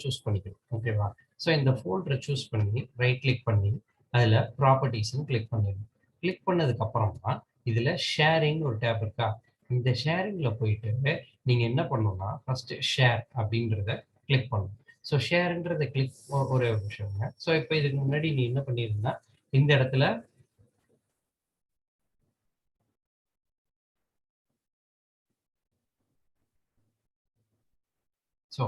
Choose பண்ணிக்கணும். ஓகேவா? So இந்த ஃபோல்டரை சூஸ் பண்ணி ரைட் கிளிக் பண்ணி அதில் ப்ராப்பர்ட்டிஸ்ன்னு கிளிக் பண்ணிடணும். கிளிக் பண்ணதுக்கு அப்புறமா இதில் ஷேரிங் ஒரு டேப் இருக்கா, இந்த ஷேரிங்கில் போயிட்டு நீங்கள் என்ன பண்ணணும்னா ஃபர்ஸ்ட் ஷேர் அப்படின்றத கிளிக் பண்ணணும். ஸோ ஷேருன்றதை கிளிக் ஒரே ஒரு விஷயங்க. ஸோ இப்போ இதுக்கு முன்னாடி நீ என்ன பண்ணியிருந்தா இந்த இடத்துல ஸோ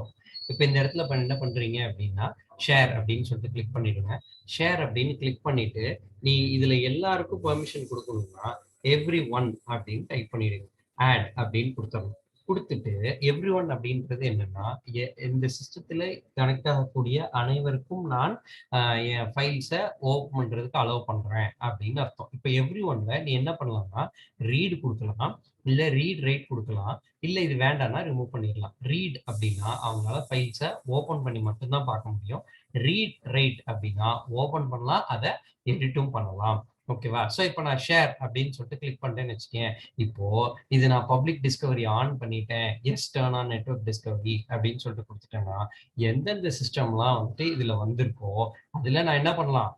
இப்போ இந்த இடத்துல என்ன பண்றீங்க அப்படின்னா ஷேர் அப்படின்னு சொல்லிட்டு கிளிக் பண்ணிடுங்க. ஷேர் அப்படின்னு கிளிக் பண்ணிட்டு நீ இதுல எல்லாருக்கும் பெர்மிஷன் கொடுக்கணும்னா எவ்ரி ஒன் அப்படின்னு டைப் பண்ணிடுங்க. ஆட் அப்படின்னு கொடுத்துடணும். கொடுத்துட்டு எவ்ரி ஒன் அப்படின்றது என்னன்னா இந்த சிஸ்டத்துல கனெக்ட் ஆகக்கூடிய அனைவருக்கும் நான் என் ஃபைல்ஸை ஓப்பன் பண்றதுக்கு அலோவ் பண்றேன் அப்படின்னு அர்த்தம். இப்போ எவ்ரி ஒன்ல நீ என்ன பண்ணலாம்னா ரீட் கொடுக்கலாம், இல்ல ரீட் ரைட் கொடுக்கலாம், இல்ல இது வேண்டாம்னா ரிமூவ் பண்ணிடலாம். ரீட் அப்படின்னா அவங்களால ஃபைல்ஸை ஓபன் பண்ணி மட்டும்தான் பார்க்க முடியும். ரீட் ரைட் அப்படின்னா ஓபன் பண்ணலாம், அதை எடிட்டும் பண்ணலாம். ஓகேவா? ஸோ இப்போ நான் ஷேர் அப்படின்னு சொல்லிட்டு கிளிக் பண்ணிட்டேன்னு வச்சுக்கேன். இப்போ இது நான் பப்ளிக் டிஸ்கவரி ஆன் பண்ணிட்டேன், yes turn on network discovery அப்படின்னு சொல்லிட்டு கொடுத்துட்டேன்னா எந்தெந்த சிஸ்டம்லாம் வந்துட்டு இதுல வந்திருக்கோ அதுல நான் என்ன பண்ணலாம்,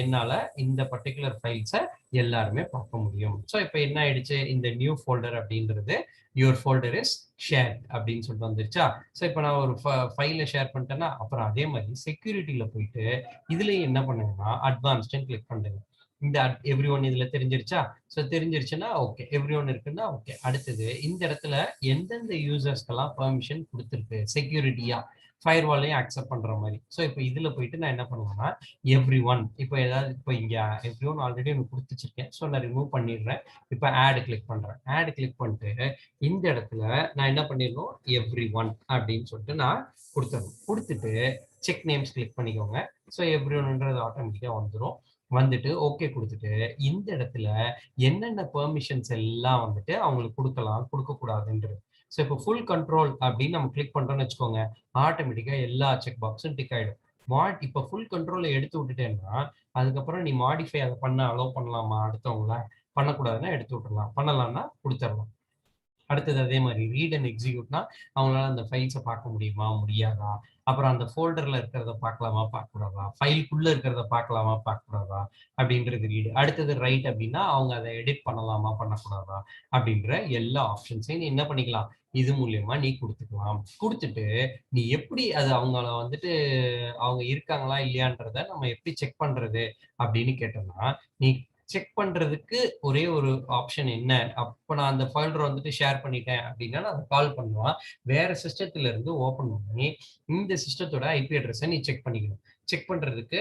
என்னால இந்த பர்டிகுலர் ஃபைல்ஸை எல்லாருமே பார்க்க முடியும். ஸோ இப்போ என்ன ஆயிடுச்சு, இந்த நியூ ஃபோல்டர் அப்படின்றது யுவர் ஃபோல்டர் இஸ் ஷேர் அப்படின்னு சொல்லிட்டு வந்துருச்சா. ஸோ இப்போ நான் ஒரு ஃபைலை ஷேர் பண்ணிட்டேன்னா அப்புறம் அதே மாதிரி செக்யூரிட்டியில போயிட்டு இதுலயும் என்ன பண்ணுங்கன்னா அட்வான்ஸ்டுன்னு கிளிக் பண்ணுங்க. இந்த எவ்ரி ஒன் இதுல தெரிஞ்சிருச்சா. ஸோ தெரிஞ்சிருச்சுன்னா ஓகே, எவ்ரி ஒன் இருக்குன்னா ஓகே. அடுத்தது இந்த இடத்துல எந்தெந்த யூசர்ஸ்க்கெல்லாம் பெர்மிஷன் கொடுத்துருக்கு செக்யூரிட்டியா ஃபயர்வாலையும் அக்செப்ட் பண்ற மாதிரி. ஸோ இப்போ இதுல போயிட்டு நான் என்ன பண்ணுவேன்னா எவ்ரி ஒன், இப்போ ஏதாவது இப்போ இங்க எவ்ரி ஒன் ஆல்ரெடி எனக்கு கொடுத்து வச்சிருக்கேன். ஸோ நான் ரிமூவ் பண்ணிடுறேன். இப்போ ஆட் கிளிக் பண்றேன். ஆட் கிளிக் பண்ணிட்டு இந்த இடத்துல நான் என்ன பண்ணிடணும் எவ்ரி ஒன் அப்படின்னு சொல்லிட்டு நான் கொடுத்துடணும். கொடுத்துட்டு செக் நேம்ஸ் கிளிக் பண்ணிக்கோங்க. ஸோ எவ்ரி ஒன்ன்றது ஆட்டோமேட்டிக்கா வந்துடும். வந்துட்டு ஓகே கொடுத்துட்டு இந்த இடத்துல என்னென்ன பெர்மிஷன்ஸ் எல்லாம் வந்துட்டு அவங்களுக்கு கொடுக்கலாம் கொடுக்க கூடாதுன்றது. ஸோ இப்போ ஃபுல் கண்ட்ரோல் அப்படின்னு நம்ம கிளிக் பண்றோம்னு வச்சுக்கோங்க, ஆட்டோமேட்டிக்கா எல்லா செக் பாக்ஸும் டிக் ஆயிடும். இப்போ ஃபுல் கண்ட்ரோலை எடுத்து விட்டுட்டேன்னா அதுக்கப்புறம் நீ மாடிஃபை அதை பண்ண அலோவ் பண்ணலாமா அடுத்தவங்கள, பண்ணக்கூடாதுன்னா எடுத்து விட்டுறலாம், பண்ணலாம்னா கொடுத்துடலாம். அடுத்தது அதே மாதிரி ரீட் அண்ட் எக்ஸிக்யூட்னா அவங்களால அந்த ஃபைல்ஸை பார்க்க முடியுமா முடியாதா, அப்புறம் அந்த ஃபோல்டர்ல இருக்கிறத பார்க்கலாமா பார்க்கக்கூடாதா, ஃபைலுக்குள்ள இருக்கிறத பார்க்கலாமா பார்க்கக்கூடாதா அப்படின்றது ரீடு. அடுத்தது ரைட் அப்படின்னா அவங்க அதை எடிட் பண்ணலாமா பண்ணக்கூடாதா அப்படின்ற எல்லா ஆப்ஷன்ஸையும் நீ என்ன பண்ணிக்கலாம் இது மூலியமா நீ கொடுத்துக்கலாம். கொடுத்துட்டு நீ எப்படி அது அவங்கள வந்துட்டு அவங்க இருக்காங்களா இல்லையான்றத நம்ம எப்படி செக் பண்றது அப்படின்னு கேட்டோம்னா, நீ செக் பண்றதுக்கு ஒரே ஒரு ஆப்ஷன் என்ன, அப்ப நான் அந்த ஃபோல்டர் வந்துட்டு ஷேர் பண்ணிட்டேன் அப்படின்னா நான் அதை கால் பண்ணுவான், வேற சிஸ்டத்துல இருந்து ஓபன் பண்ணி இந்த சிஸ்டத்தோட ஐபி அட்ரஸை நீ செக் பண்ணிக்கணும். செக் பண்றதுக்கு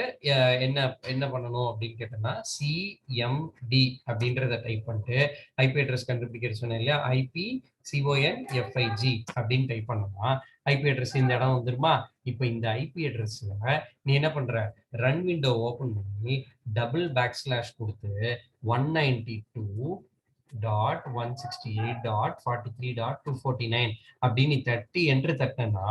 என்ன என்ன பண்ணணும் அப்படின்னு கேட்டோம்னா சிஎம்டி அப்படின்றத டைப் பண்ணிட்டு ஐபி அட்ரஸ் கண்டுபிடிக்கிற சொன்னேன் இல்லையா, ஐபி CONFIG அப்படின்னு டைப் பண்ணோம்னா ஐபி அட்ரஸ் இந்த இடம் வந்துருமா. இப்போ இந்த ஐபி அட்ரஸ்ல நீ என்ன பண்ற, ரன் விண்டோ ஓபன் பண்ணி டபுள் பேக்ஸ்லாஷ் கொடுத்து 192.168.43.249 அப்படின்னு தட்டி என்ட்ரு தட்டினா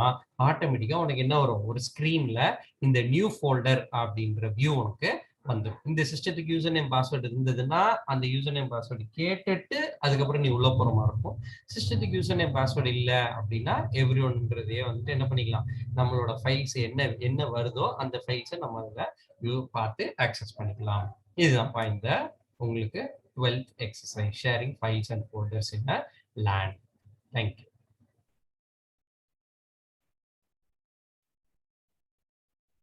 ஆட்டோமேட்டிக்கா உனக்கு என்ன வரும், ஒரு ஸ்கிரீன்ல இந்த நியூ ஃபோல்டர் அப்படின்ற வியூ உனக்கு வந்துடும். இந்த சிஸ்டத்துக்கு யூசர் நேம் பாஸ்வேர்டு இருந்ததுன்னா அந்த யூசர் நேம் பாஸ்வேர்டு கேட்டுட்டு அதுக்கப்புறம் நீ உள்ள போற மாதிரி இருக்கும். சிஸ்டத்துக்கு யூசர் நேம் பாஸ்வேர்டு இல்லை அப்படின்னா எவ்ரி ஒன்றதையே வந்துட்டு என்ன பண்ணிக்கலாம், நம்மளோட ஃபைல்ஸ் என்ன என்ன வருதோ அந்த ஃபைல்ஸை நம்ம அதில் பார்த்து ஆக்சஸ் பண்ணிக்கலாம். இதுதான்ப்பா இந்த உங்களுக்கு 12th exercise, sharing files and folders in a LAN. Thank you.